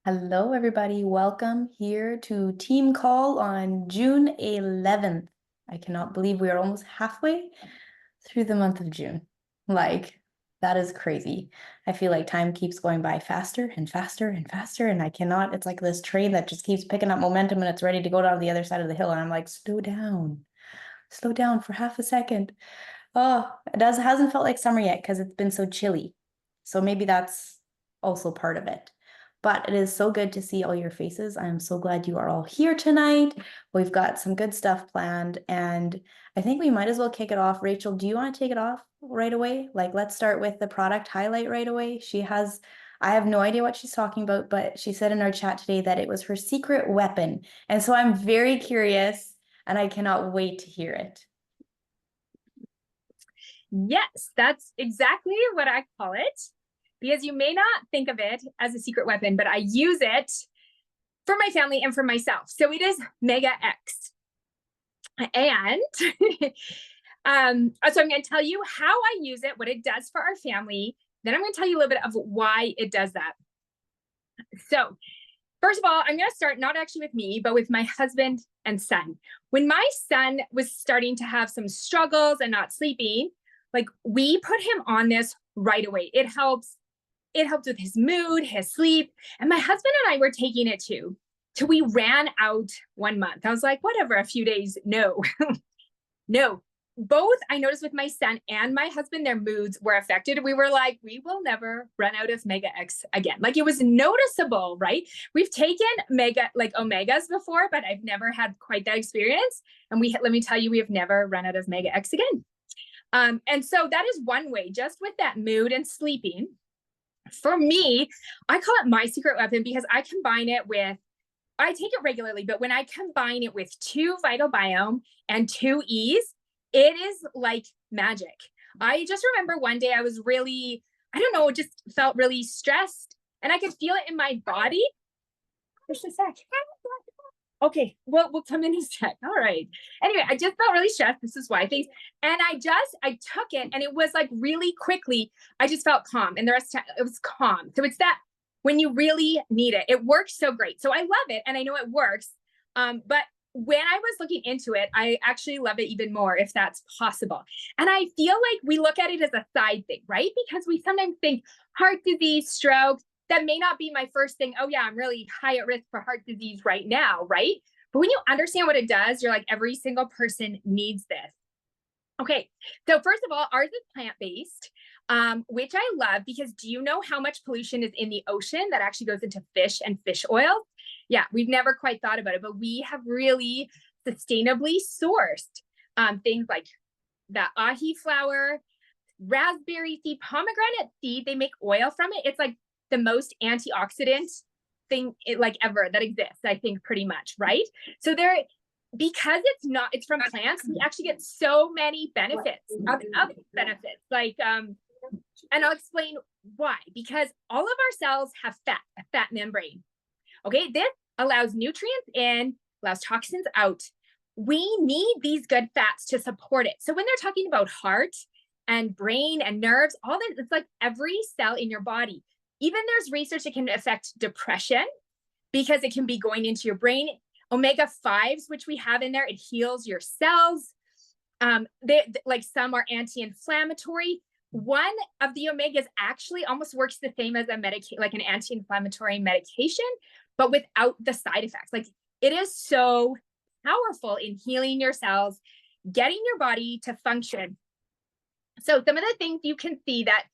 Hello, everybody. Welcome here to Team Call on June 11th. I cannot believe we are almost halfway through the month of June. That is crazy. I feel like time keeps going by faster and faster and faster, and I cannot. It's like this train that just keeps picking up momentum and it's ready to go down the other side of the hill. And I'm like, slow down for half a second. Oh, hasn't felt like summer yet because it's been so chilly. So maybe that's also part of it. But it is so good to see all your faces. I'm so glad you are all here tonight. We've got some good stuff planned, and I think we might as well kick it off. Rachel, do you want to take it off right away? Let's start with the product highlight right away. I have no idea what she's talking about, but she said in our chat today that it was her secret weapon. And so I'm very curious, and I cannot wait to hear it. Yes, that's exactly what I call it, because you may not think of it as a secret weapon, but I use it for my family and for myself. So it is Mega X. And so I'm going to tell you how I use it, what it does for our family. Then I'm going to tell you a little bit of why it does that. So first of all, I'm going to start not actually with me, but with my husband and son. When my son was starting to have some struggles and not sleeping, we put him on this right away. It helps with his mood, his sleep. And my husband and I were taking it too, till we ran out 1 month. I was like, whatever, a few days. No, no. Both I noticed with my son and my husband, their moods were affected. We were like, we will never run out of Mega X again. It was noticeable, right? We've taken omegas before, but I've never had quite that experience. And let me tell you, we have never run out of Mega X again. And so that is one way, just with that mood and sleeping. For me, I call it my secret weapon because I take it regularly, but when I combine it with 2 Vital Biome and 2 E's, it is like magic. I just remember one day I was really, I don't know, just felt really stressed and I could feel it in my body. Just a sec. Okay, well, we'll come in a sec. All right. Anyway, I just felt really stressed. This is why. Thanks. And I took it and it was really quickly, I just felt calm. And the rest of the time, it was calm. So it's that when you really need it, it works so great. So I love it and I know it works. But when I was looking into it, I actually love it even more if that's possible. And I feel like we look at it as a side thing, right? Because we sometimes think heart disease, stroke, that may not be my first thing. Oh yeah, I'm really high at risk for heart disease right now, right? But when you understand what it does, you're like, every single person needs this. Okay, so first of all, ours is plant-based, which I love because do you know how much pollution is in the ocean that actually goes into fish and fish oil? Yeah, we've never quite thought about it, but we have really sustainably sourced things like the ahi flower, raspberry seed, pomegranate seed. They make oil from it. It's the most antioxidant thing ever that exists, I think, pretty much, right? So because it's from plants, we actually get so many benefits, other benefits, and I'll explain why. Because all of our cells have a fat membrane. Okay, this allows nutrients in, allows toxins out. We need these good fats to support it. So when they're talking about heart and brain and nerves, all that, it's every cell in your body. Even there's research that can affect depression because it can be going into your brain. Omega-5s, which we have in there, it heals your cells. Some are anti-inflammatory. One of the omegas actually almost works the same as an anti-inflammatory medication, but without the side effects. It is so powerful in healing your cells, getting your body to function. So some of the things you can see that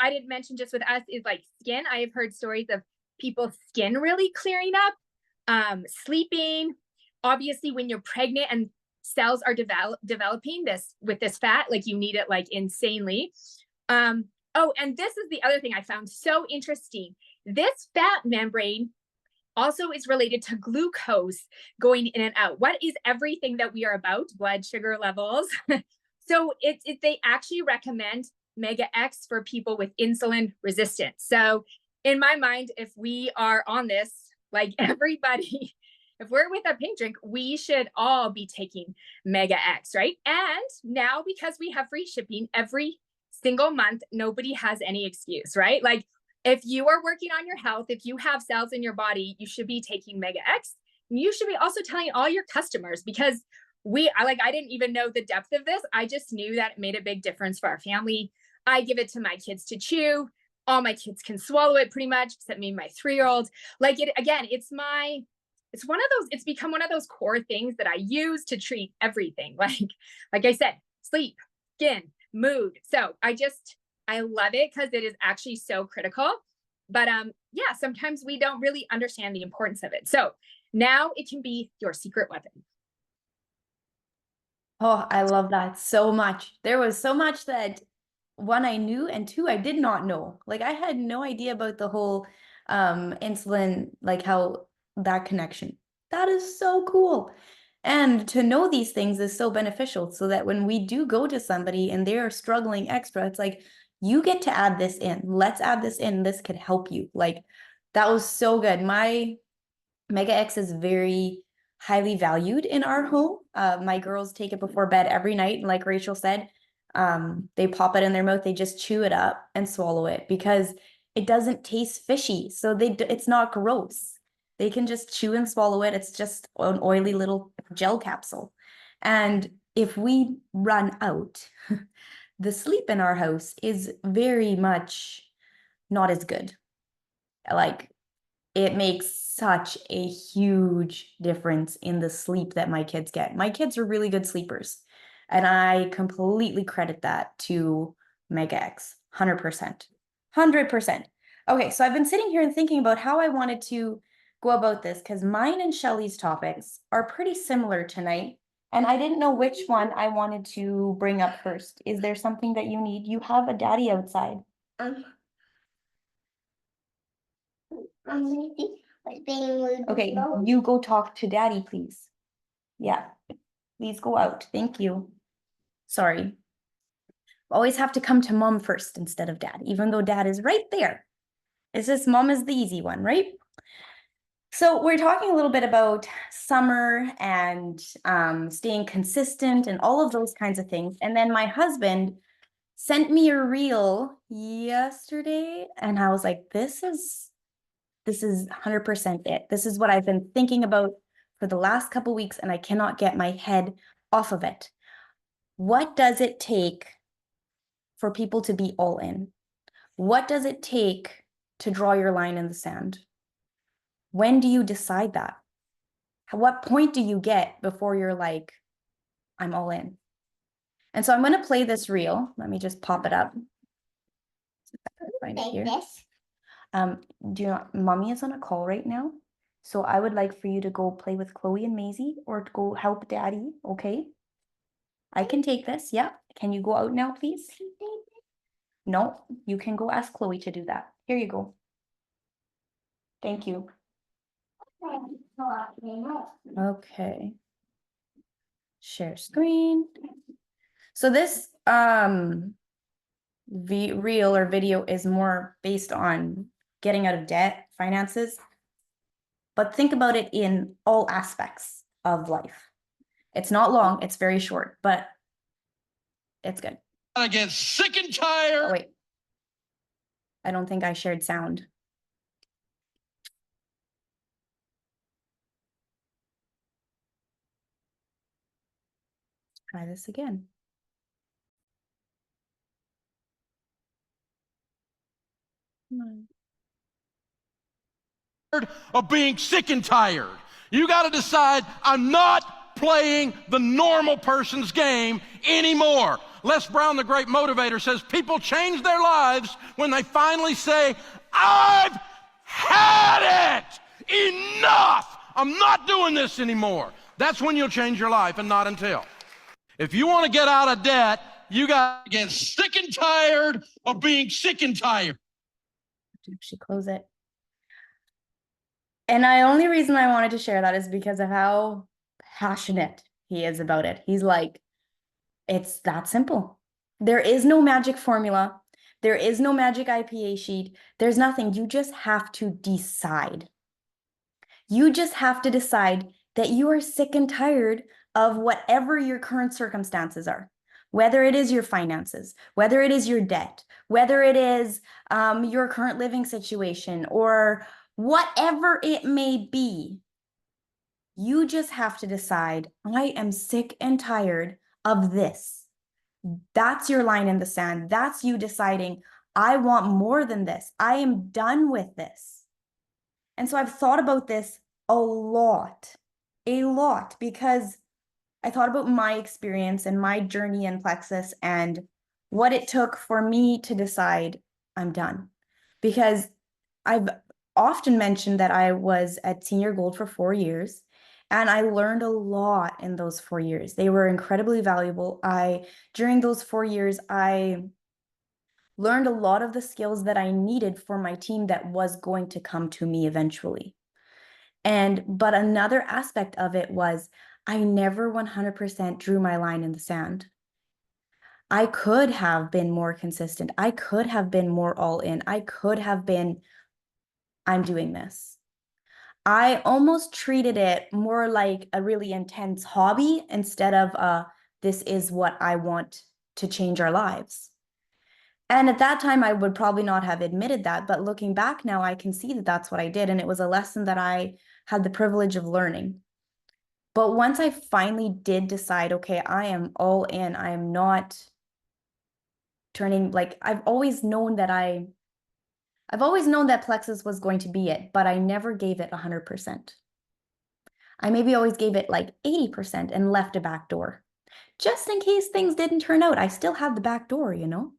I didn't mention just with us is skin. I have heard stories of people's skin really clearing up, sleeping. Obviously, when you're pregnant and cells are developing this with this fat, you need it insanely. And this is the other thing I found so interesting. This fat membrane also is related to glucose going in and out. What is everything that we are about? Blood sugar levels. So they actually recommend Mega X for people with insulin resistance. So in my mind, if we are on this, everybody, if we're with a pink drink, we should all be taking Mega X, right? And now because we have free shipping every single month, nobody has any excuse, right? If you are working on your health, if you have cells in your body, you should be taking Mega X. And you should be also telling all your customers, because I didn't even know the depth of this. I just knew that it made a big difference for our family. I give it to my kids to chew. All my kids can swallow it pretty much, except me, my 3-year-old. Like, it again, it's one of those, it's become one of those core things that I use to treat everything. Like I said, sleep, skin, mood. So I love it because it is actually so critical. But yeah, sometimes we don't really understand the importance of it. So now it can be your secret weapon. Oh, I love that so much. There was so much that, one, I knew, and two, I did not know. Like, I had no idea about the whole insulin, like how that connection. That is so cool. And to know these things is so beneficial, so that when we do go to somebody and they are struggling extra, it's like, you get to add this in. Let's add this in. This could help you. Like, that was so good. My Mega X is very highly valued in our home. My girls take it before bed every night. And like Rachel said, they pop it in their mouth, they just chew it up and swallow it because it doesn't taste fishy. So it's not gross. They can just chew and swallow it. It's just an oily little gel capsule. And if we run out, the sleep in our house is very much not as good. Like, it makes such a huge difference in the sleep that my kids get. My kids are really good sleepers, and I completely credit that to Mega X. 100%. 100%. Okay, so I've been sitting here and thinking about how I wanted to go about this, because mine and Shelly's topics are pretty similar tonight, and I didn't know which one I wanted to bring up first. Is there something that you need? You have a daddy outside. Okay, you go talk to daddy, please. Yeah, please go out. Thank you. Sorry. Always have to come to mom first instead of dad, even though dad is right there. It's just mom is the easy one, right? So we're talking a little bit about summer and staying consistent and all of those kinds of things. And then my husband sent me a reel yesterday, and I was like, this is 100% it. This is what I've been thinking about for the last couple weeks, and I cannot get my head off of it. What does it take for people to be all in? What does it take to draw your line in the sand? When do you decide that? At what point do you get before you're like, I'm all in? And so I'm going to play this reel. Let me just pop it up. Find it here. Do you know, mommy is on a call right now, so I would like for you to go play with Chloe and Maisie, or to go help daddy, okay? I can take this, yeah. Can you go out now, please? No, you can go ask Chloe to do that. Here you go. Thank you. Okay. Share screen. So this reel or video is more based on getting out of debt, finances, but think about it in all aspects of life. It's not long, it's very short, but it's good. I get sick and tired. Oh, wait. I don't think I shared sound. Try this again. Of being sick and tired. You got to decide, I'm not playing the normal person's game anymore. Les Brown, the great motivator, says people change their lives when they finally say, I've had it. Enough. I'm not doing this anymore. That's when you'll change your life, and not until. If you want to get out of debt, you got to get sick and tired of being sick and tired. Actually close it. And the only reason I wanted to share that is because of how passionate he is about it. He's like, it's that simple. There is no magic formula. There is no magic IPA sheet. There's nothing. You just have to decide. You just have to decide that you are sick and tired of whatever your current circumstances are. whether it is your finances, whether it is your debt, whether it is your current living situation, or whatever it may be. You just have to decide, I am sick and tired of this. That's your line in the sand. That's you deciding, I want more than this. I am done with this. And so I've thought about this a lot, because I thought about my experience and my journey in Plexus and what it took for me to decide I'm done. Because I've often mentioned that I was at Senior Gold for 4 years, and I learned a lot in those 4 years. They were incredibly valuable. During those 4 years, I learned a lot of the skills that I needed for my team that was going to come to me eventually. But another aspect of it was I never 100% drew my line in the sand. I could have been more consistent. I could have been more all in. I could have been, I'm doing this. I almost treated it more like a really intense hobby instead of this is what I want to change our lives. And at that time, I would probably not have admitted that. But looking back now, I can see that that's what I did. And it was a lesson that I had the privilege of learning. But once I finally did decide, okay, I am all in, I am not turning, like, I've always known that Plexus was going to be it, but I never gave it 100%. I maybe always gave it like 80% and left a back door. Just in case things didn't turn out, I still had the back door, you know?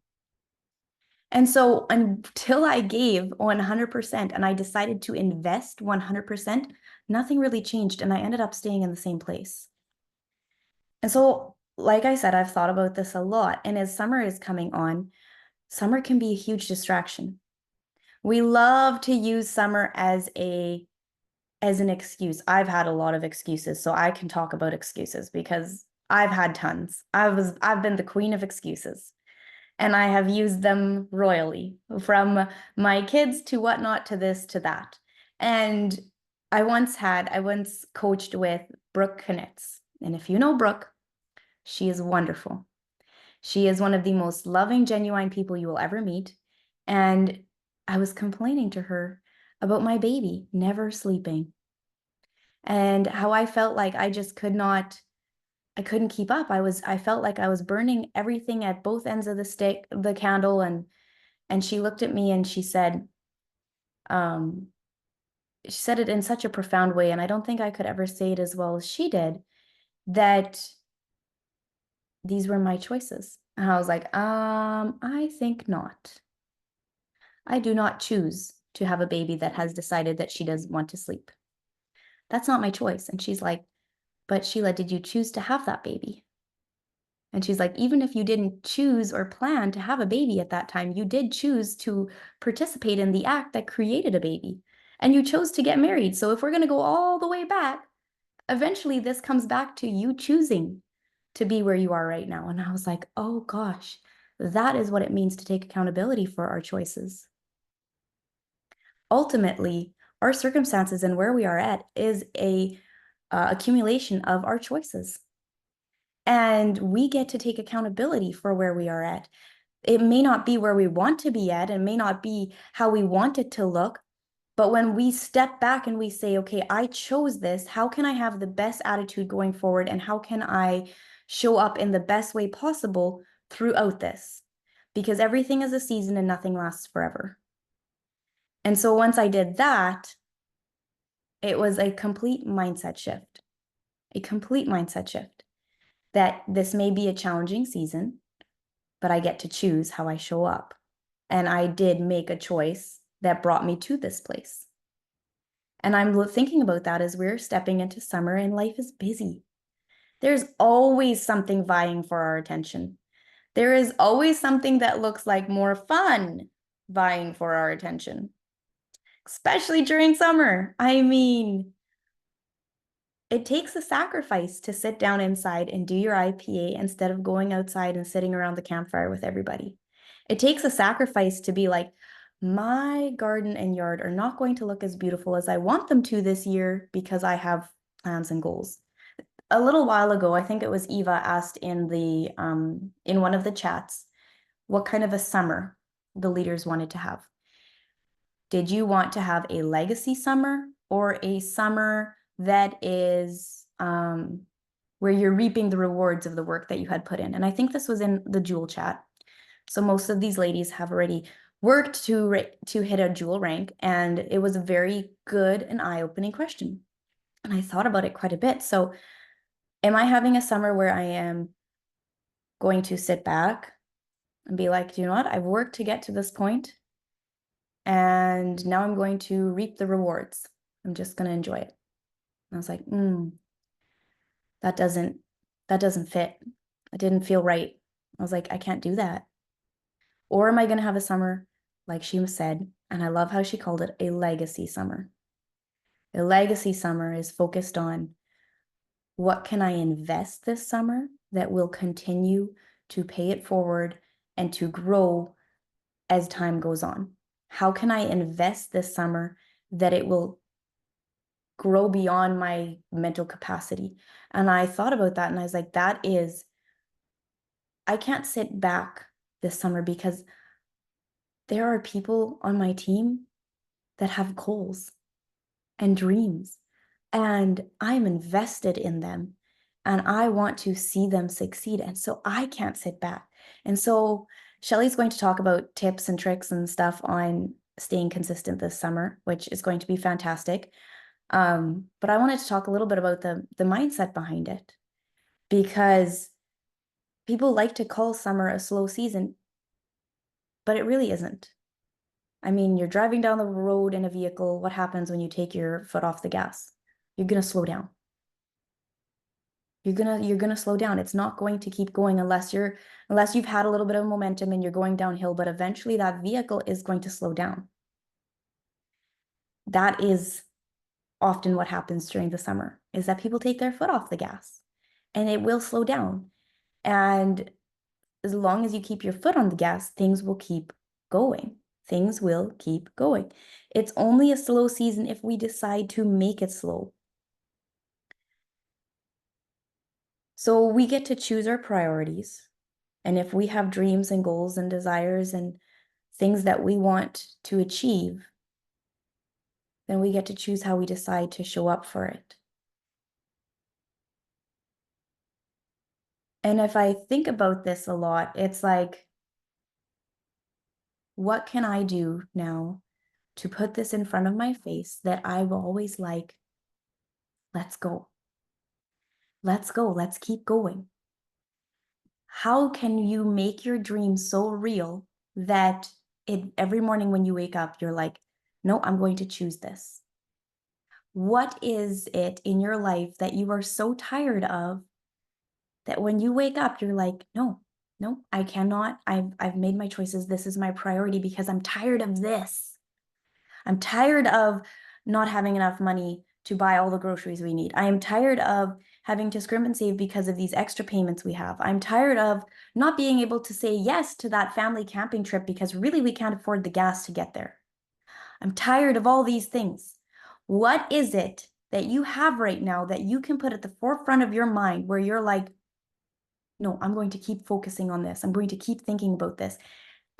And so until I gave 100% and I decided to invest 100%, nothing really changed. And I ended up staying in the same place. And so, like I said, I've thought about this a lot. And as summer is coming on, summer can be a huge distraction. We love to use summer as an excuse. I've had a lot of excuses, so I can talk about excuses because I've had tons. I've been the queen of excuses. And I have used them royally, from my kids to whatnot to this to that. And I once coached with Brooke Knitz. And if you know Brooke, she is wonderful. She is one of the most loving, genuine people you will ever meet. And I was complaining to her about my baby never sleeping and how I felt like I just I couldn't keep up. I felt like I was burning everything at both ends of the candle. And she looked at me and she said it in such a profound way. And I don't think I could ever say it as well as she did, that these were my choices. And I was like, I think not. I do not choose to have a baby that has decided that she doesn't want to sleep. That's not my choice. And she's like, but Sheila, did you choose to have that baby? And she's like, even if you didn't choose or plan to have a baby at that time, you did choose to participate in the act that created a baby. And you chose to get married. So if we're going to go all the way back, eventually this comes back to you choosing to be where you are right now. And I was like, oh gosh, that is what it means to take accountability for our choices. Ultimately, our circumstances and where we are at is a accumulation of our choices. And we get to take accountability for where we are at. It may not be where we want to be at, and may not be how we want it to look. But when we step back and we say, okay, I chose this, how can I have the best attitude going forward? And how can I show up in the best way possible throughout this? Because everything is a season and nothing lasts forever. And so once I did that, it was a complete mindset shift, that this may be a challenging season, but I get to choose how I show up. And I did make a choice that brought me to this place. And I'm thinking about that as we're stepping into summer and life is busy. There's always something vying for our attention. There is always something that looks like more fun vying for our attention, especially during summer. I mean, it takes a sacrifice to sit down inside and do your IPA instead of going outside and sitting around the campfire with everybody. It takes a sacrifice to be like, my garden and yard are not going to look as beautiful as I want them to this year because I have plans and goals. a little while ago, I think it was Eva asked in the in one of the chats, what kind of a summer the leaders wanted to have. Did you want to have a legacy summer or a summer that is where you're reaping the rewards of the work that you had put in? And I think this was in the Jewel chat. So most of these ladies have already worked to hit a Jewel rank, and it was a very good and eye-opening question. And I thought about it quite a bit. So am I having a summer where I am going to sit back and be like, do you know what? I've worked to get to this point, and now I'm going to reap the rewards. I'm just going to enjoy it. And I was like, that doesn't fit. It didn't feel right. I was like, I can't do that. Or am I going to have a summer, like she said, and I love how she called it, a legacy summer. A legacy summer is focused on what can I invest this summer that will continue to pay it forward and to grow as time goes on? How can I invest this summer that it will grow beyond my mental capacity? And I thought about that and I was like, I can't sit back this summer because there are people on my team that have goals and dreams, and I'm invested in them, and I want to see them succeed. And so I can't sit back. And so Shelly's going to talk about tips and tricks and stuff on staying consistent this summer, which is going to be fantastic. But I wanted to talk a little bit about the mindset behind it, because people like to call summer a slow season, but it really isn't. I mean, you're driving down the road in a vehicle. What happens when you take your foot off the gas? You're going to slow down. You're going to slow down. It's not going to keep going unless you've had a little bit of momentum and you're going downhill, but eventually that vehicle is going to slow down. That is often what happens during the summer, is that people take their foot off the gas and it will slow down. And as long as you keep your foot on the gas, things will keep going. Things will keep going. It's only a slow season if we decide to make it slow. So we get to choose our priorities. And if we have dreams and goals and desires and things that we want to achieve, then we get to choose how we decide to show up for it. And if I think about this a lot, it's like, what can I do now to put this in front of my face that I've always like, let's go. Let's go. Let's keep going. How can you make your dream so real that every morning when you wake up, you're like, no, I'm going to choose this? What is it in your life that you are so tired of that when you wake up, you're like, no, I cannot. I've made my choices. This is my priority because I'm tired of this. I'm tired of not having enough money to buy all the groceries we need. I am tired of having to scrimp and save because of these extra payments we have. I'm tired of not being able to say yes to that family camping trip because really we can't afford the gas to get there. I'm tired of all these things. What is it that you have right now that you can put at the forefront of your mind where you're like, no, I'm going to keep focusing on this. I'm going to keep thinking about this.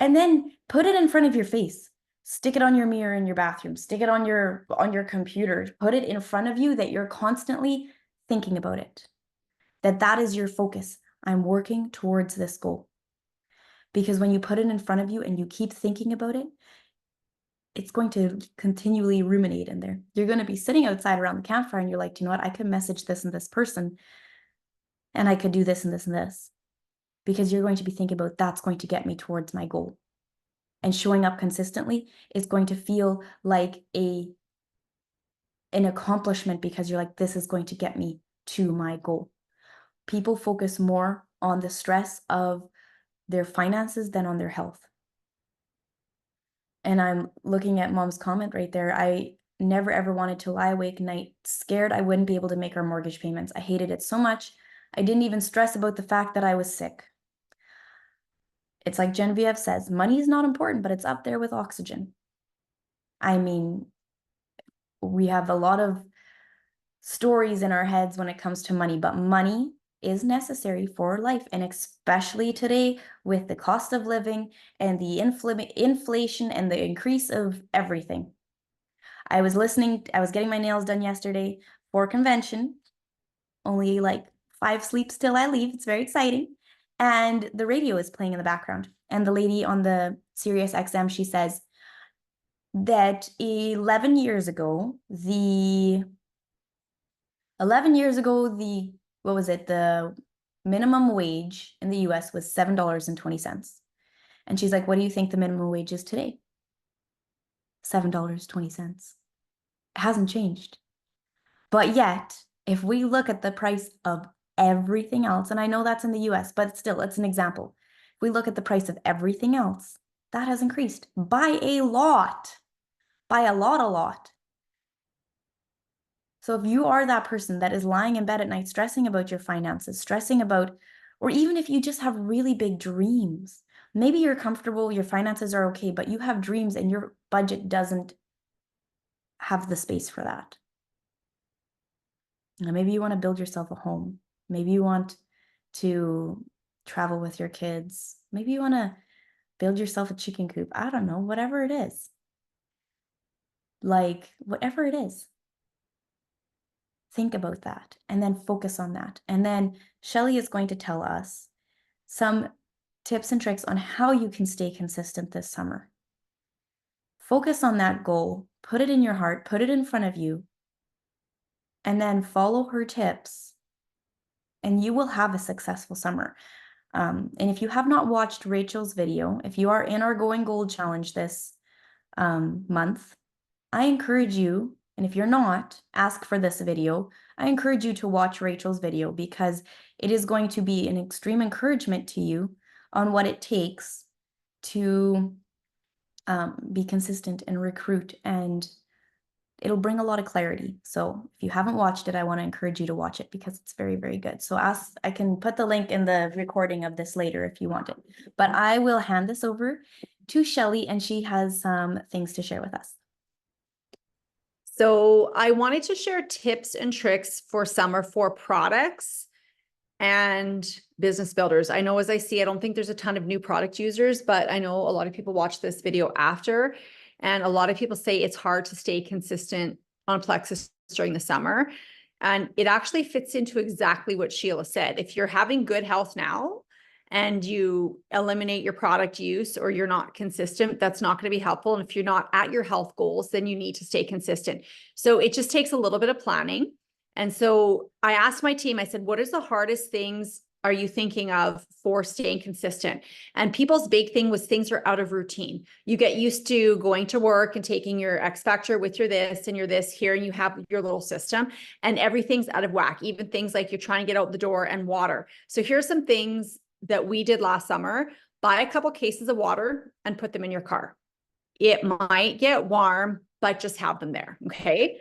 And then put it in front of your face. Stick it on your mirror in your bathroom. Stick it on your computer. Put it in front of you that you're constantly thinking about it. That is your focus. I'm working towards this goal. Because when you put it in front of you and you keep thinking about it, it's going to continually ruminate in there. You're going to be sitting outside around the campfire and you're like, do you know what? I could message this and this person and I could do this and this and this. Because you're going to be thinking about that's going to get me towards my goal. And showing up consistently is going to feel like an accomplishment because you're like, this is going to get me to my goal. People focus more on the stress of their finances than on their health. And I'm looking at Mom's comment right there. I never ever wanted to lie awake at night scared I wouldn't be able to make our mortgage payments. I hated it so much. I didn't even stress about the fact that I was sick. It's like Genevieve says, money is not important, but it's up there with oxygen. I mean, we have a lot of stories in our heads when it comes to money, but money is necessary for life, and especially today with the cost of living and the inflation and the increase of everything. I was getting my nails done yesterday for convention. Only like 5 sleeps till I leave. It's very exciting. And the radio is playing in the background. And the lady on the Sirius XM, she says that 11 years ago, the what was it? The minimum wage in the US was $7.20. And she's like, what do you think the minimum wage is today? $7.20. It hasn't changed. But yet, if we look at the price of everything else, and I know that's in the US, but still, it's an example. If we look at the price of everything else, that has increased by a lot, a lot. So if you are that person that is lying in bed at night, stressing about your finances, stressing about, or even if you just have really big dreams, maybe you're comfortable, your finances are okay, but you have dreams and your budget doesn't have the space for that. Maybe you want to build yourself a home. Maybe you want to travel with your kids. Maybe you want to build yourself a chicken coop. I don't know, whatever it is. Like, whatever it is. Think about that and then focus on that. And then Shelly is going to tell us some tips and tricks on how you can stay consistent this summer. Focus on that goal. Put it in your heart. Put it in front of you. And then follow her tips, and you will have a successful summer. And if you have not watched Rachel's video, if you are in our Going Gold Challenge this month, I encourage you, and if you're not, ask for this video. I encourage you to watch Rachel's video because it is going to be an extreme encouragement to you on what it takes to be consistent and recruit, and it'll bring a lot of clarity. So if you haven't watched it, I want to encourage you to watch it because it's very, very good. So I can put the link in the recording of this later if you want it. But I will hand this over to Shelly, and she has some things to share with us. So I wanted to share tips and tricks for summer for products and business builders. I know, as I see, I don't think there's a ton of new product users, but I know a lot of people watch this video after. And a lot of people say it's hard to stay consistent on Plexus during the summer. And it actually fits into exactly what Sheila said. If you're having good health now and you eliminate your product use or you're not consistent, that's not going to be helpful. And if you're not at your health goals, then you need to stay consistent. So it just takes a little bit of planning. And so I asked my team, I said, what is the hardest things are you thinking of for staying consistent? And people's big thing was things are out of routine. You get used to going to work and taking your X Factor with your this and your this here, and you have your little system and everything's out of whack. Even things like you're trying to get out the door and water. So here's some things that we did last summer. Buy a couple cases of water and put them in your car. It might get warm, but just have them there. Okay.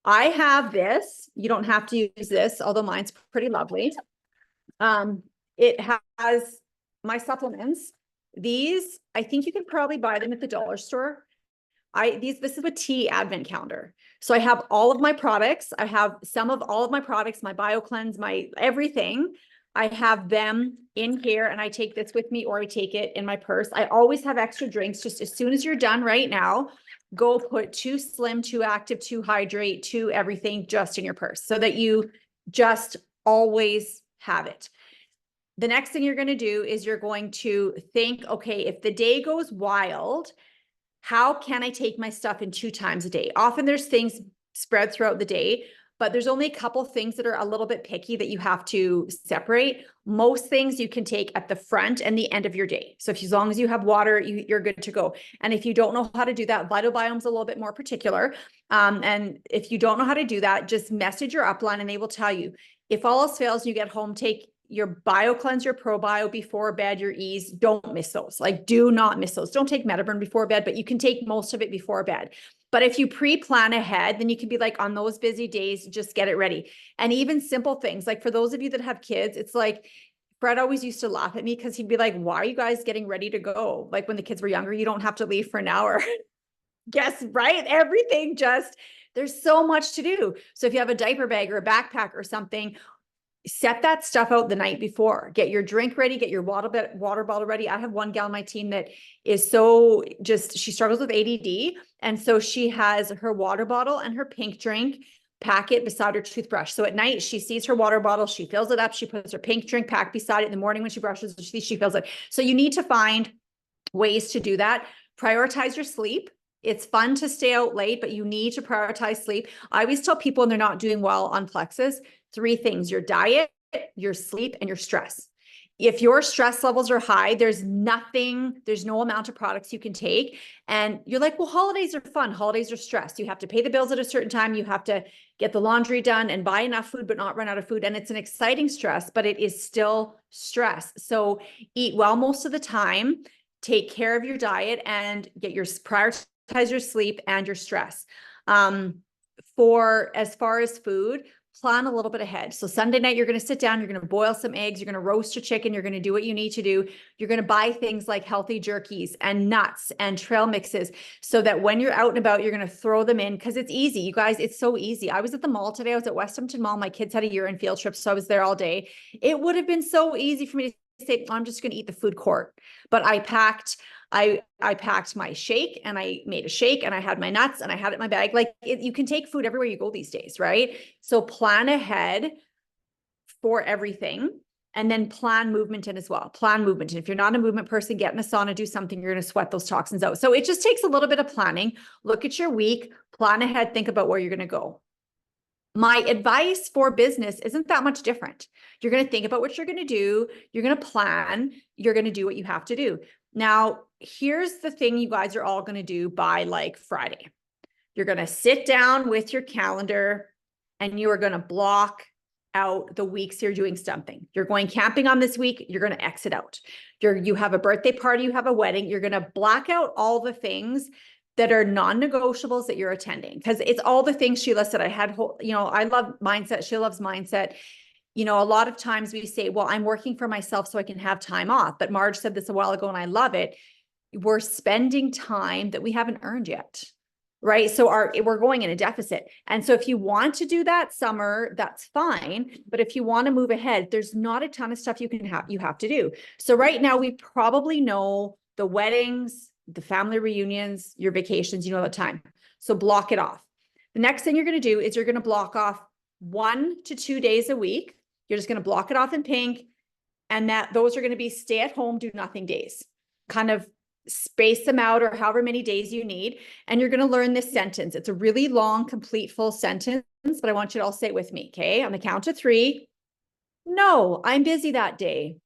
I have this. You don't have to use this, although mine's pretty lovely. It has my supplements. These, I think you can probably buy them at the dollar store. This is a tea advent calendar. So I have all of my products. I have some of all of my products, my BioCleanse, my everything. I have them in here, and I take this with me, or I take it in my purse. I always have extra drinks. Just as soon as you're done right now, go put 2 Slim, 2 Active, 2 Hydrate, 2 everything just in your purse so that you just always have it. The next thing you're going to do is you're going to think, okay, if the day goes wild, how can I take my stuff in 2 times a day? Often there's things spread throughout the day, but there's only a couple things that are a little bit picky that you have to separate. Most things you can take at the front and the end of your day. So as long as you have water, you're good to go. And if you don't know how to do that, Vital Biome's a little bit more particular. And if you don't know how to do that, just message your upline and they will tell you. If all else fails, you get home, take your BioCleanse, your ProBio before bed, your Ease. Don't miss those. Like, do not miss those. Don't take Metaburn before bed, but you can take most of it before bed. But if you pre-plan ahead, then you can be like, on those busy days, just get it ready. And even simple things, like for those of you that have kids, it's like, Fred always used to laugh at me because he'd be like, why are you guys getting ready to go? Like when the kids were younger, you don't have to leave for an hour. Guess, right? Everything just There's so much to do. So if you have a diaper bag or a backpack or something, set that stuff out the night before. Get your drink ready, get your water bottle ready. I have one gal on my team that is she struggles with ADD. And so she has her water bottle and her pink drink packet beside her toothbrush. So at night she sees her water bottle, she fills it up, she puts her pink drink pack beside it. In the morning when she brushes, she fills it. So you need to find ways to do that. Prioritize your sleep. It's fun to stay out late, but you need to prioritize sleep. I always tell people when they're not doing well on Plexus, 3 things: your diet, your sleep, and your stress. If your stress levels are high, there's no amount of products you can take. And you're like, well, holidays are fun. Holidays are stress. You have to pay the bills at a certain time. You have to get the laundry done and buy enough food, but not run out of food. And it's an exciting stress, but it is still stress. So eat well most of the time, take care of your diet, and prioritize your sleep and your stress. For as far as food, plan a little bit ahead. So Sunday night, you're going to sit down, you're going to boil some eggs, you're going to roast your chicken, you're going to do what you need to do. You're going to buy things like healthy jerkies and nuts and trail mixes so that when you're out and about, you're going to throw them in, because it's easy. You guys, it's so easy. I was at the mall today. I was at Westhampton Mall. My kids had a year-end field trip, so I was there all day. It would have been so easy for me to say, I'm just going to eat the food court. But I packed my shake, and I made a shake, and I had my nuts, and I had it in my bag. Like you can take food everywhere you go these days, right? So plan ahead for everything, and then plan movement in as well. Plan movement. And if you're not a movement person, get in a sauna, do something, you're going to sweat those toxins out. So it just takes a little bit of planning. Look at your week, plan ahead, think about where you're going to go. My advice for business isn't that much different. You're going to think about what you're going to do. You're going to plan. You're going to do what you have to do. Now, here's the thing you guys are all going to do by like Friday. You're going to sit down with your calendar and you are going to block out the weeks you're doing something. You're going camping on this week, you're going to exit out. You have a birthday party, you have a wedding, you're going to black out all the things that are non-negotiables that you're attending. Because it's all the things Sheila said. I love mindset. She loves mindset. A lot of times we say, well, I'm working for myself so I can have time off. But Marge said this a while ago and I love it. We're spending time that we haven't earned yet, right? So we're going in a deficit. And so if you want to do that summer, that's fine. But if you want to move ahead, there's not a ton of stuff you have to do. So right now we probably know the weddings, the family reunions, your vacations, the time. So block it off. The next thing you're going to do is you're going to block off 1 to 2 days a week. You're just going to block it off in pink. And those are going to be stay at home, do nothing days. Kind of space them out or however many days you need. And you're going to learn this sentence. It's a really long, complete, full sentence, but I want you to all say it with me. Okay. On the count of 3. No, I'm busy that day.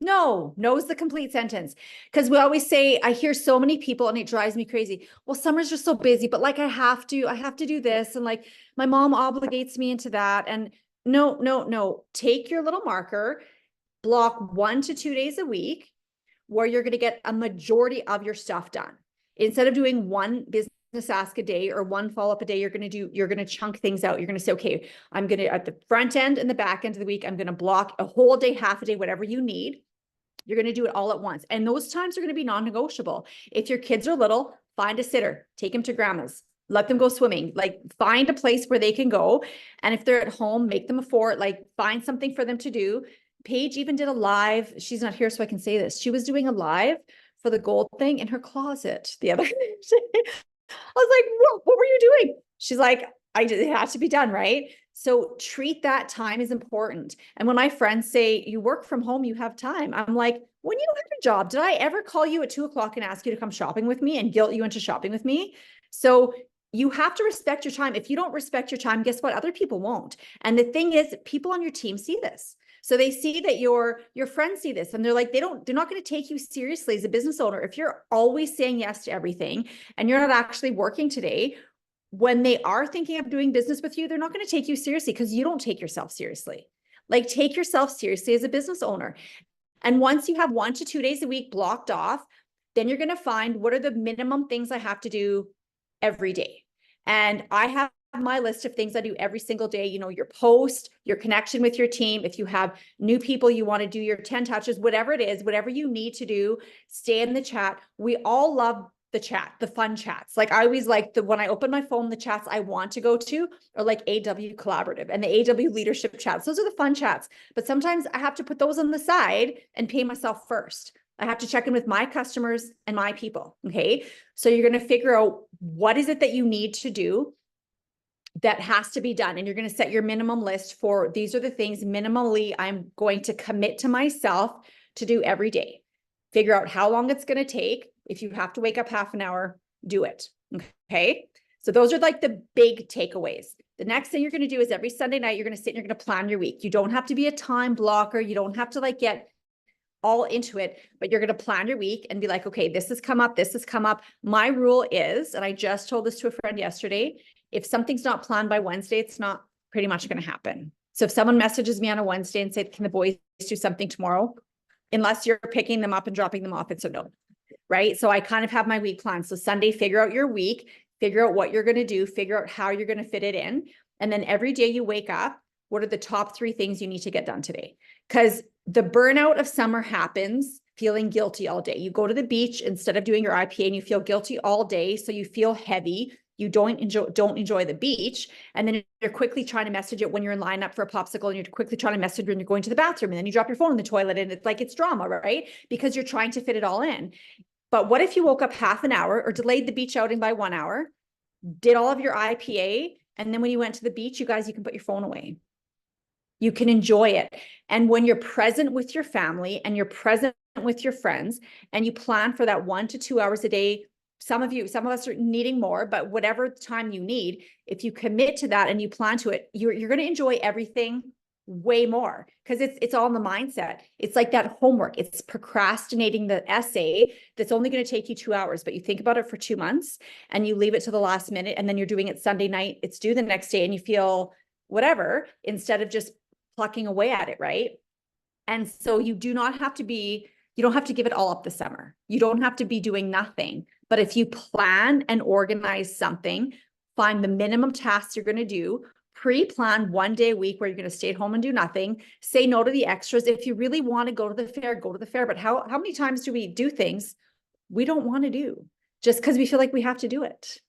No is the complete sentence. Because we always say, I hear so many people and it drives me crazy. Well, summer's just so busy, but like I have to do this. And like my mom obligates me into that. And no. Take your little marker, block 1 to 2 days a week where you're going to get a majority of your stuff done. Instead of doing one business ask a day or one follow-up a day, you're going to chunk things out. You're going to say, okay, I'm going to, at the front end and the back end of the week, I'm going to block a whole day, half a day, whatever you need. You're going to do it all at once. And those times are going to be non-negotiable. If your kids are little, find a sitter, take them to grandma's, let them go swimming, like find a place where they can go. And if they're at home, make them a fort, like find something for them to do. Paige even did a live. She's not here, so I can say this. She was doing a live for the gold thing in her closet the other day. I was like, what were you doing? She's like, it has to be done, right? So treat that time as important. And when my friends say you work from home, you have time. I'm like, when you have a job, did I ever call you at 2:00 and ask you to come shopping with me and guilt you into shopping with me? So you have to respect your time. If you don't respect your time, guess what? Other people won't. And the thing is, people on your team see this. So they see that your friends see this and they're like, they're not going to take you seriously as a business owner. If you're always saying yes to everything and you're not actually working today, when they are thinking of doing business with you, they're not going to take you seriously because you don't take yourself seriously. Like take yourself seriously as a business owner. And once you have 1 to 2 days a week blocked off, then you're going to find what are the minimum things I have to do every day. And I have my list of things I do every single day, your post, your connection with your team. If you have new people, you want to do your 10 touches, whatever it is, whatever you need to do, stay in the chat. We all love the chat, the fun chats. Like I always like when I open my phone, the chats I want to go to are like AW Collaborative and the AW Leadership chats. Those are the fun chats. But sometimes I have to put those on the side and pay myself first. I have to check in with my customers and my people. Okay. So you're going to figure out what is it that you need to do that has to be done. And you're going to set your minimum list for these are the things minimally I'm going to commit to myself to do every day. Figure out how long it's going to take. If you have to wake up half an hour, do it. Okay. So those are like the big takeaways. The next thing you're going to do is every Sunday night, you're going to sit and you're going to plan your week. You don't have to be a time blocker. You don't have to like get all into it, but you're going to plan your week and be like, okay, this has come up. This has come up. My rule is, and I just told this to a friend yesterday, if something's not planned by Wednesday, it's not pretty much going to happen. So if someone messages me on a Wednesday and said, can the boys do something tomorrow? Unless you're picking them up and dropping them off, it's a no. Right. So I kind of have my week plan. So Sunday, figure out your week, figure out what you're going to do, figure out how you're going to fit it in. And then every day you wake up, what are the top 3 things you need to get done today? Because the burnout of summer happens feeling guilty all day. You go to the beach instead of doing your IPA and you feel guilty all day. So you feel heavy. You don't enjoy the beach. And then you're quickly trying to message it when you're in line up for a popsicle, and you're quickly trying to message when you're going to the bathroom, and then you drop your phone in the toilet, and it's like, it's drama, right? Because you're trying to fit it all in. But what if you woke up half an hour or delayed the beach outing by 1 hour, did all of your IPA, and then when you went to the beach, you guys, you can put your phone away. You can enjoy it. And when you're present with your family and you're present with your friends and you plan for that 1 to 2 hours a day, some of us are needing more, but whatever time you need, if you commit to that and you plan to it, you're going to enjoy everything way more, because it's all in the mindset. It's like that homework. It's procrastinating the essay that's only going to take you 2 hours, but you think about it for 2 months and you leave it to the last minute, and then you're doing it Sunday night. It's due the next day and you feel whatever, instead of just plucking away at it, right? And so you don't have to give it all up this summer. You don't have to be doing nothing. But if you plan and organize something, find the minimum tasks you're going to do, pre-plan 1 day a week where you're going to stay at home and do nothing, say no to the extras. If you really want to go to the fair, go to the fair. But how many times do we do things we don't want to do just because we feel like we have to do it?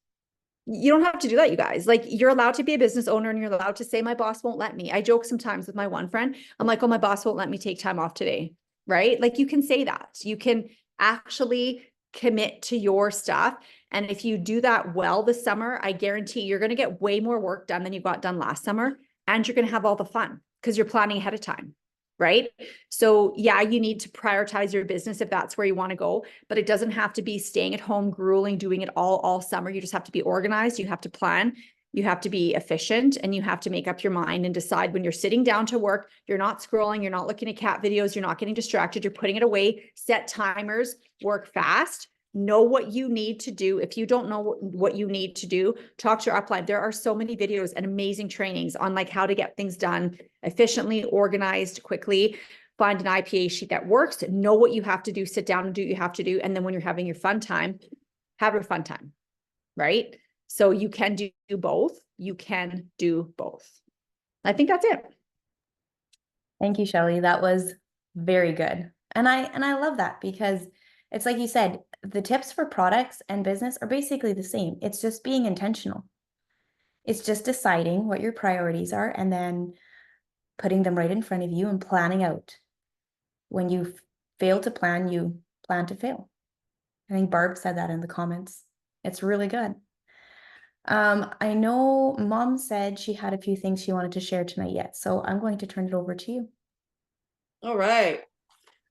You don't have to do that, you guys. Like, you're allowed to be a business owner and you're allowed to say, my boss won't let me. I joke sometimes with my one friend. I'm like, oh, my boss won't let me take time off today. Right? Like, you can say that. You can actually commit to your stuff. And if you do that well this summer, I guarantee you're going to get way more work done than you got done last summer. And you're going to have all the fun because you're planning ahead of time. Right? So yeah, you need to prioritize your business if that's where you want to go, but it doesn't have to be staying at home, grueling, doing it all summer. You just have to be organized. You have to plan. You have to be efficient, and you have to make up your mind and decide when you're sitting down to work, you're not scrolling, you're not looking at cat videos, you're not getting distracted, you're putting it away, set timers, work fast, know what you need to do. If you don't know what you need to do, talk to your upline. There are so many videos and amazing trainings on like how to get things done efficiently, organized, quickly. Find an IPA sheet that works, know what you have to do, sit down and do what you have to do. And then when you're having your fun time, have your fun time, right? So you can do both. You can do both. I think that's it. Thank you, Shelley. That was very good. And I love that, because it's like you said, the tips for products and business are basically the same. It's just being intentional. It's just deciding what your priorities are and then putting them right in front of you and planning out. When you fail to plan, you plan to fail. I think Barb said that in the comments. It's really good. I know Mom said she had a few things she wanted to share tonight yet, so I'm going to turn it over to you. All right.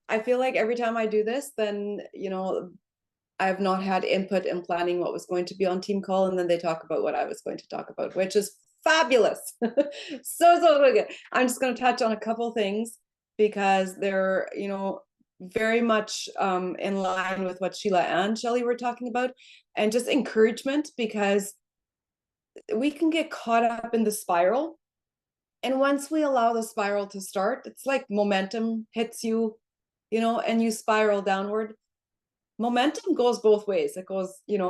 I feel like every time I do this, then, I have not had input in planning what was going to be on team call, and then they talk about what I was going to talk about, which is fabulous. so good. I'm just going to touch on a couple things because they're, very much in line with what Sheila and Shelley were talking about, and just encouragement, because we can get caught up in the spiral. And once we allow the spiral to start, it's like momentum hits you, and you spiral downward. Momentum goes both ways. It goes, in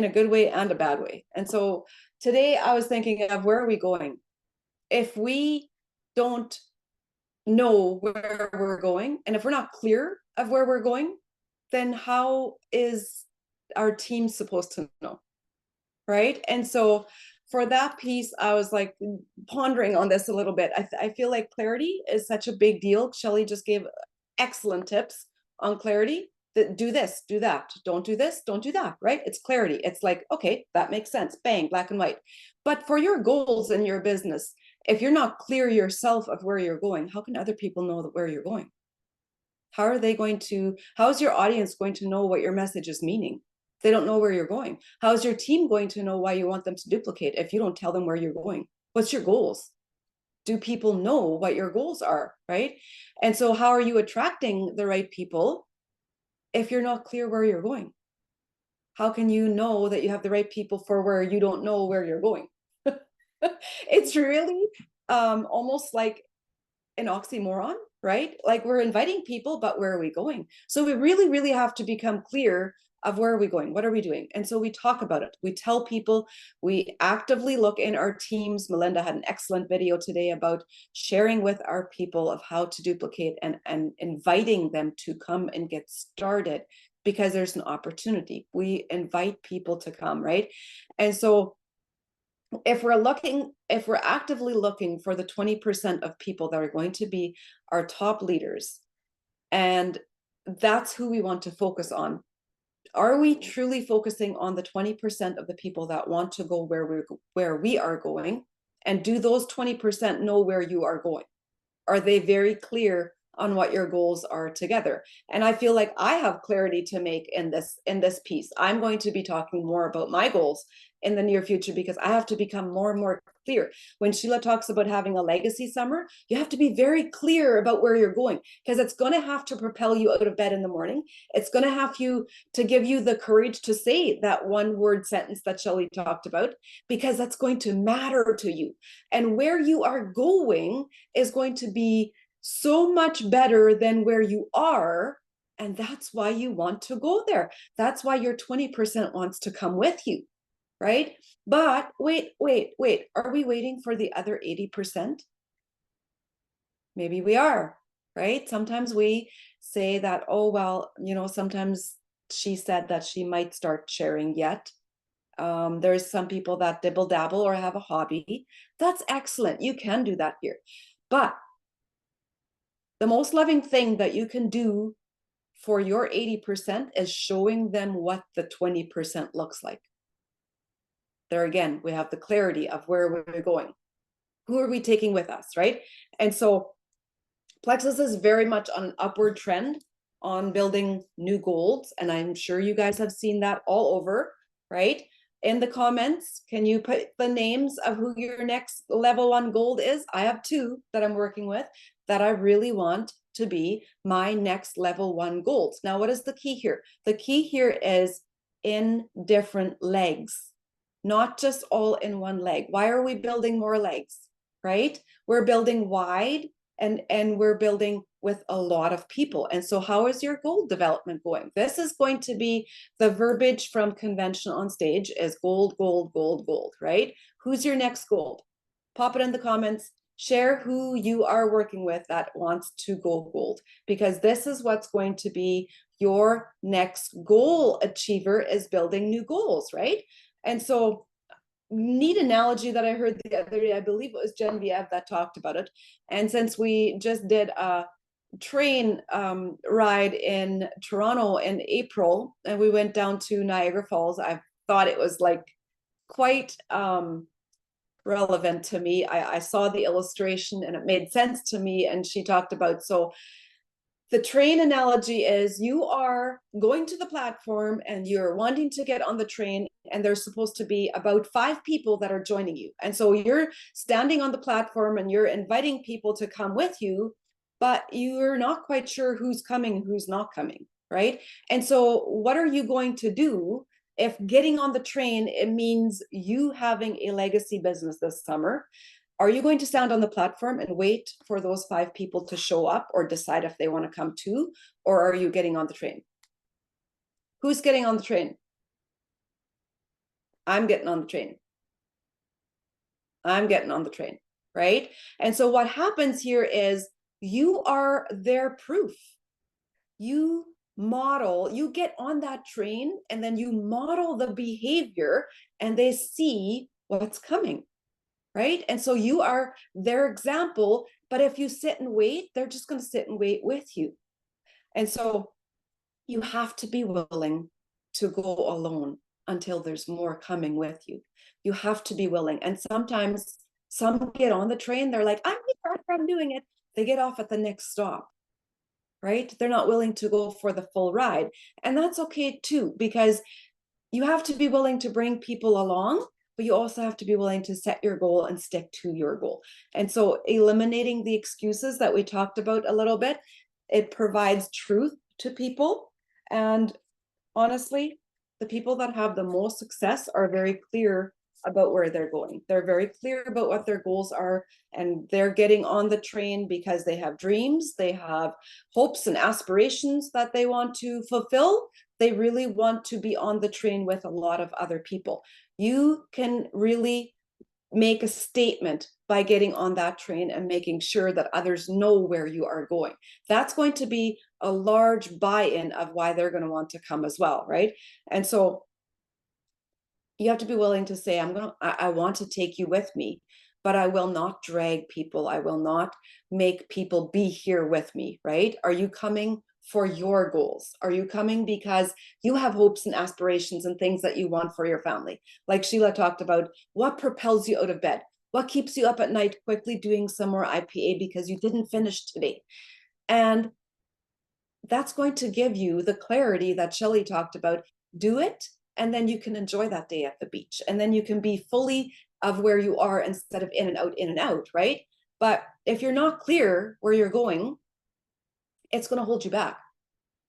a good way and a bad way. And so today I was thinking of, where are we going? If we don't know where we're going, and if we're not clear of where we're going, then how is our team's supposed to know, right? And so for that piece, I was like pondering on this a little bit. I feel like clarity is such a big deal. Shelly just gave excellent tips on clarity. That do this, do that, don't do this, don't do that, right? It's clarity. It's like, okay, that makes sense. Bang, black and white. But for your goals in your business, if you're not clear yourself of where you're going, how can other people know that where you're going? How are they going to, how is your audience going to know what your message is meaning? They don't know where you're going. How is your team going to know why you want them to duplicate if you don't tell them where you're going? What's your goals? Do people know what your goals are, right? And so how are you attracting the right people if you're not clear where you're going? How can you know that you have the right people for where you don't know where you're going? It's really almost like an oxymoron, right? Like we're inviting people, but where are we going? So we really, really have to become clear of where are we going? What are we doing? And so we talk about it. We tell people, we actively look in our teams. Melinda had an excellent video today about sharing with our people of how to duplicate and inviting them to come and get started because there's an opportunity. We invite people to come, right? And so if we're actively looking for the 20% of people that are going to be our top leaders, and that's who we want to focus on, are we truly focusing on the 20% of the people that want to go where we are going? And do those 20% know where you are going? Are they very clear on what your goals are together? And I feel like I have clarity to make in this piece. I'm going to be talking more about my goals in the near future because I have to become more and more clear. When Sheila talks about having a legacy summer, you have to be very clear about where you're going because it's going to have to propel you out of bed in the morning. It's going to have to give you the courage to say that one word sentence that Shelly talked about, because that's going to matter to you. And where you are going is going to be so much better than where you are. And that's why you want to go there. That's why your 20% wants to come with you, right? But wait. Are we waiting for the other 80%? Maybe we are, right? Sometimes we say that, oh, well, sometimes she said that she might start sharing yet. There's some people that dibble dabble or have a hobby. That's excellent. You can do that here. But the most loving thing that you can do for your 80% is showing them what the 20% looks like. There again, we have the clarity of where we're going. Who are we taking with us, right? And so Plexus is very much on an upward trend on building new goals. And I'm sure you guys have seen that all over, right? In the comments, can you put the names of who your next level 1 gold is? I have 2 that I'm working with that I really want to be my next level 1 goals. Now, what is the key here? The key here is in different legs, not just all in one leg. Why are we building more legs, right? We're building wide and we're building with a lot of people. And so how is your gold development going? This is going to be the verbiage from Convention on Stage is gold, gold, gold, gold, right? Who's your next gold? Pop it in the comments. Share who you are working with that wants to go gold, because this is what's going to be your next goal achiever is building new goals, right? And so neat analogy that I heard the other day, I believe it was Genevieve that talked about it. And since we just did a train ride in Toronto in April, and we went down to Niagara Falls, I thought it was like quite relevant to me. I saw the illustration and it made sense to me. And she talked about, so the train analogy is you are going to the platform and you're wanting to get on the train, and there's supposed to be about 5 people that are joining you. And so you're standing on the platform and you're inviting people to come with you, but you're not quite sure who's coming, who's not coming, right? And so what are you going to do if getting on the train, it means you having a legacy business this summer? Are you going to stand on the platform and wait for those 5 people to show up or decide if they want to come too? Or are you getting on the train? Who's getting on the train? I'm getting on the train. I'm getting on the train, right? And so what happens here is you are their proof. You model, you get on that train and then you model the behavior and they see what's coming, right? And so you are their example, but if you sit and wait, they're just going to sit and wait with you. And so you have to be willing to go alone until there's more coming with you. You have to be willing. And sometimes some get on the train, they're like, I'm doing it. They get off at the next stop, right? They're not willing to go for the full ride. And that's okay too, because you have to be willing to bring people along, but you also have to be willing to set your goal and stick to your goal. And so eliminating the excuses that we talked about a little bit, it provides truth to people. And honestly, the people that have the most success are very clear about where they're going. They're very clear about what their goals are, and they're getting on the train because they have dreams, they have hopes and aspirations that they want to fulfill. They really want to be on the train with a lot of other people. You can really make a statement by getting on that train and making sure that others know where you are going. That's going to be a large buy-in of why they're going to want to come as well, right? And so you have to be willing to say, I want to take you with me, but I will not drag people. I will not make people be here with me, right? Are you coming for your goals? Are you coming because you have hopes and aspirations and things that you want for your family? Like Sheila talked about, what propels you out of bed? What keeps you up at night quickly doing some more IPA because you didn't finish today? And that's going to give you the clarity that Shelley talked about. Do it, and then you can enjoy that day at the beach. And then you can be fully of where you are instead of in and out, right? But if you're not clear where you're going, it's going to hold you back.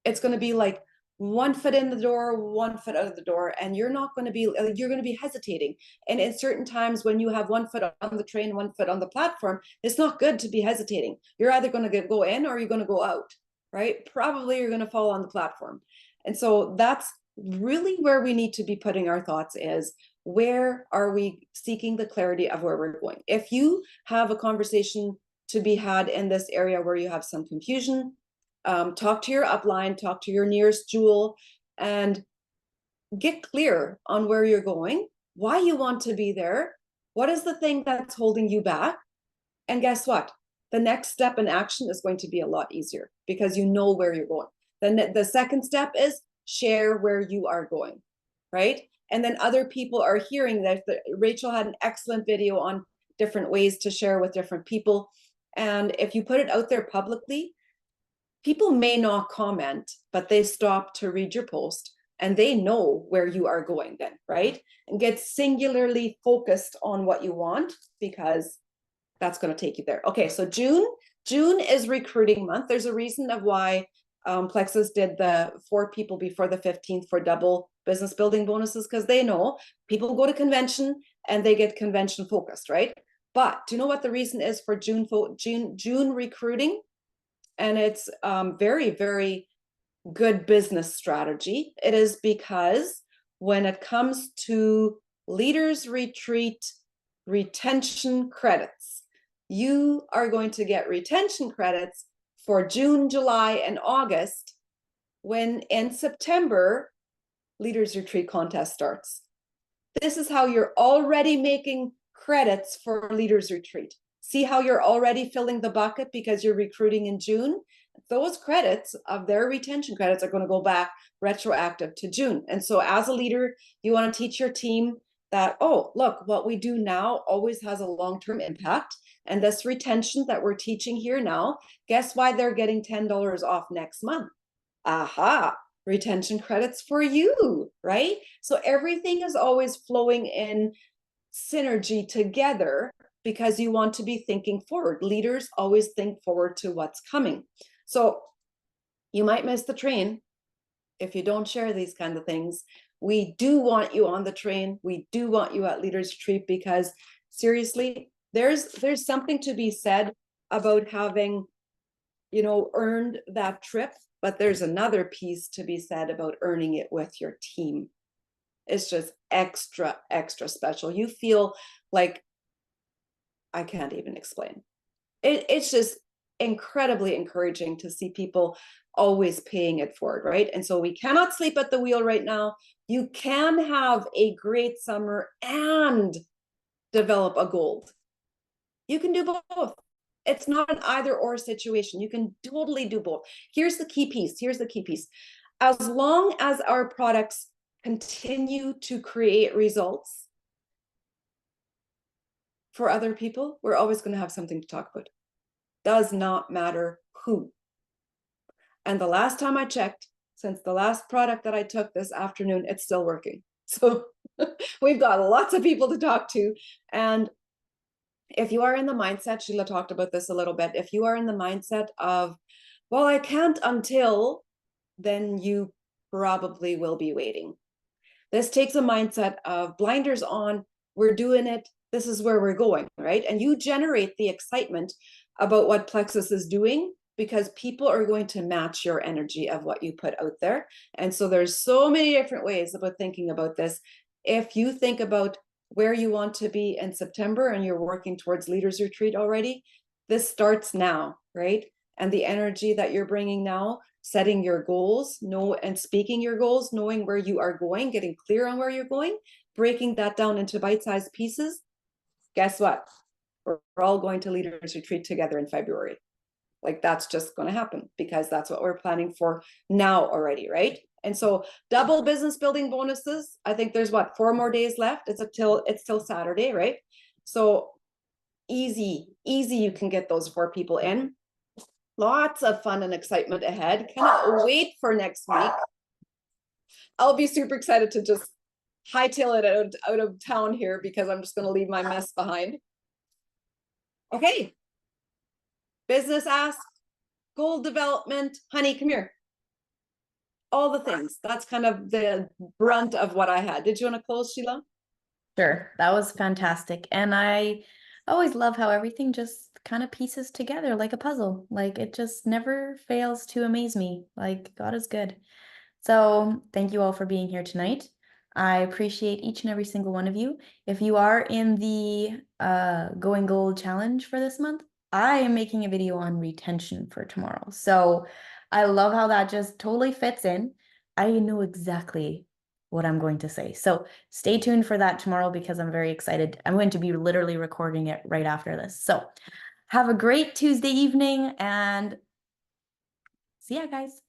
It's going to be like one foot in the door, one foot out of the door, and you're going to be hesitating. And in certain times when you have one foot on the train, one foot on the platform, it's not good to be hesitating. You're either going to go in or you're going to go out, right? Probably you're going to fall on the platform. And so that's really where we need to be putting our thoughts, is where are we seeking the clarity of where we're going? If you have a conversation to be had in this area where you have some confusion, talk to your upline, talk to your nearest jewel, and get clear on where you're going, why you want to be there, what is the thing that's holding you back. And guess what? The next step in action is going to be a lot easier because you know where you're going. Then the second step is share where you are going, right? And then other people are hearing that. Rachel had an excellent video on different ways to share with different people. And if you put it out there publicly, people may not comment, but they stop to read your post and they know where you are going then, right? And get singularly focused on what you want, because that's going to take you there. Okay, so June is recruiting month. There's a reason of why Plexus did the 4 people before the 15th for double business building bonuses, because they know people go to convention and they get convention focused, right? But do you know what the reason is for June recruiting? And it's very, very good business strategy. It is because when it comes to Leaders Retreat retention credits, you are going to get retention credits for June, July, and August, when in September, Leaders Retreat contest starts. This is how you're already making credits for Leaders Retreat. See how you're already filling the bucket because you're recruiting in June? Those credits of their retention credits are going to go back retroactive to June. And so as a leader, you want to teach your team that, oh, look, what we do now always has a long-term impact. And this retention that we're teaching here now, guess why they're getting $10 off next month? Aha, retention credits for you, right? So everything is always flowing in synergy together because you want to be thinking forward. Leaders always think forward to what's coming. So you might miss the train if you don't share these kind of things. We do want you on the train. We do want you at Leaders Retreat, because seriously, there's something to be said about having, earned that trip, but there's another piece to be said about earning it with your team. It's just extra, extra special. You feel like, I can't even explain. It's just incredibly encouraging to see people always paying it forward, right? And so we cannot sleep at the wheel right now. You can have a great summer and develop a gold. You can do both. It's not an either or situation. You can totally do both. Here's the key piece. Here's the key piece. As long as our products continue to create results for other people, we're always going to have something to talk about. Does not matter who. And the last time I checked, since the last product that I took this afternoon, it's still working. So we've got lots of people to talk to. And if you are in the mindset, Sheila talked about this a little bit, if you are in the mindset of, well, I can't until, then you probably will be waiting. This takes a mindset of blinders on, we're doing it, this is where we're going, right? And you generate the excitement about what Plexus is doing because people are going to match your energy of what you put out there. And so there's so many different ways about thinking about this. If you think about where you want to be in September and you're working towards Leaders Retreat already, this starts now, right? And the energy that you're bringing now, setting your goals, and speaking your goals, knowing where you are going, getting clear on where you're going, breaking that down into bite-sized pieces. Guess what? We're all going to Leaders Retreat together in February. Like that's just going to happen because that's what we're planning for now already, right? And so double business building bonuses. I think there's 4 more days left. It's till Saturday, right? So easy. You can get those 4 people in. Lots of fun and excitement ahead. Cannot wait for next week. I'll be super excited to just hightail it out of town here because I'm just going to leave my mess behind. Okay. Business ask, goal development, honey, come here. All the things. That's kind of the brunt of what I had. Did you want to close, Sheila? Sure, that was fantastic. And I always love how everything just kind of pieces together like a puzzle. Like it just never fails to amaze me. Like God is good. So thank you all for being here tonight. I appreciate each and every single one of you. If you are in the Going Gold challenge for this month, I am making a video on retention for tomorrow. So I love how that just totally fits in. I know exactly what I'm going to say. So stay tuned for that tomorrow because I'm very excited. I'm going to be literally recording it right after this. So have a great Tuesday evening and see ya, guys.